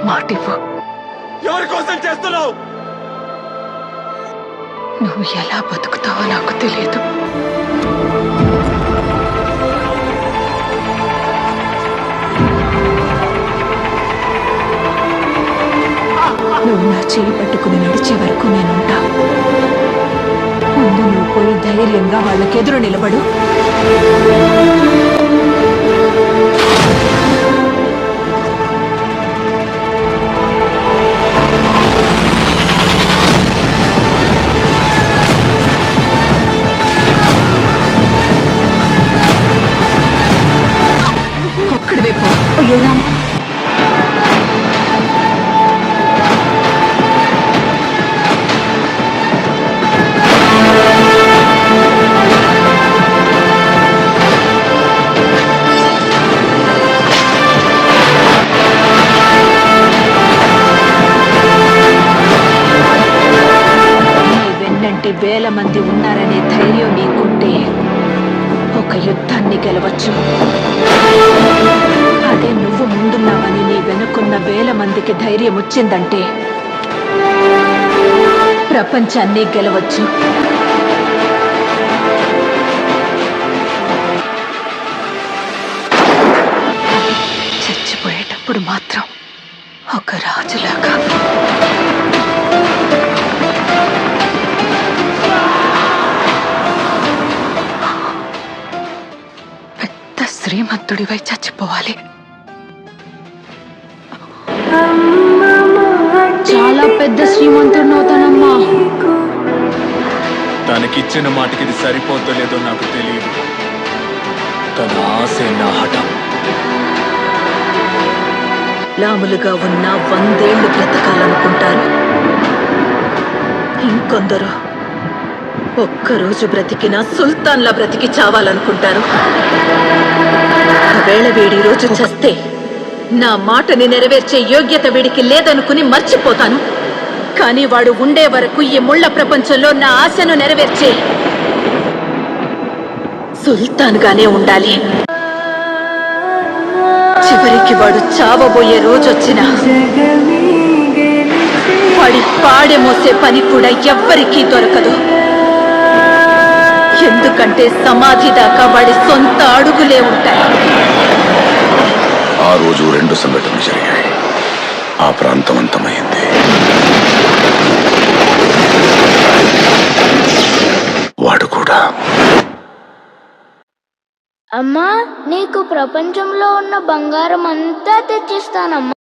మాటివ్వు. ఎవరి కోసం చేస్తున్నావు? నువ్వు ఎలా బతుకుతావో నాకు తెలియదు. నువ్వు నా చేయి పట్టుకుని నడిచే వరకు నేనుంటా. ముందు నువ్వు పోయి ధైర్యంగా వాళ్ళకెదురు నిలబడు. ఒక్కడివే పో. అయ్యోరా, వేల మంది ఉన్నారనే ధైర్యం నీకుంటే ఒక యుద్ధాన్ని గెలవచ్చు. అదే నువ్వు ముందున్నావని నీ వెనుకున్న వేల మందికి ధైర్యం వచ్చిందంటే ప్రపంచాన్ని గెలవచ్చు. చచ్చిపోయేటప్పుడు మాత్రం ఒక రాజులాగా. శ్రీమంతుడివై చచ్చిపోవాలి. చాలా పెద్ద శ్రీమంతుడు అవుతానమ్మా. తనకిచ్చిన మాటకి ఇది సరిపోతలేదో నాకు తెలియదు. తన ఆశే నా హఠం. లాములుగా ఉన్న 100 ఏళ్లు బ్రతకాలనుకుంటారు. ఇంకొందరు ఒక్కరోజు బ్రతికినా సుల్తాన్లా బ్రతికి చావాలనుకుంటారు. ఒకవేళ వీడి రోజు చస్తే నా మాటని నెరవేర్చే యోగ్యత వీడికి లేదనుకుని మర్చిపోతాను. కానీ వాడు ఉండే వరకు ఈ ముళ్ళ ప్రపంచంలో నా ఆశను నెరవేర్చే సుల్తాన్గానే ఉండాలి. చివరికి వాడు చావబోయే రోజొచ్చినా వాడి పాడె మోసే పని కూడా ఎవ్వరికీ దొరకదు. ఎందుకంటే సమాధి దాకా వాడి సొంత అడుగులే ఉంటాయి. ఆ రోజు 2 సంఘటనలు జరిగాయి. ఆ ప్రాంతం అంతమైంది. వాడు కూడా. అమ్మా, నీకు ప్రపంచంలో ఉన్న బంగారం అంతా తెచ్చిస్తానమ్మా.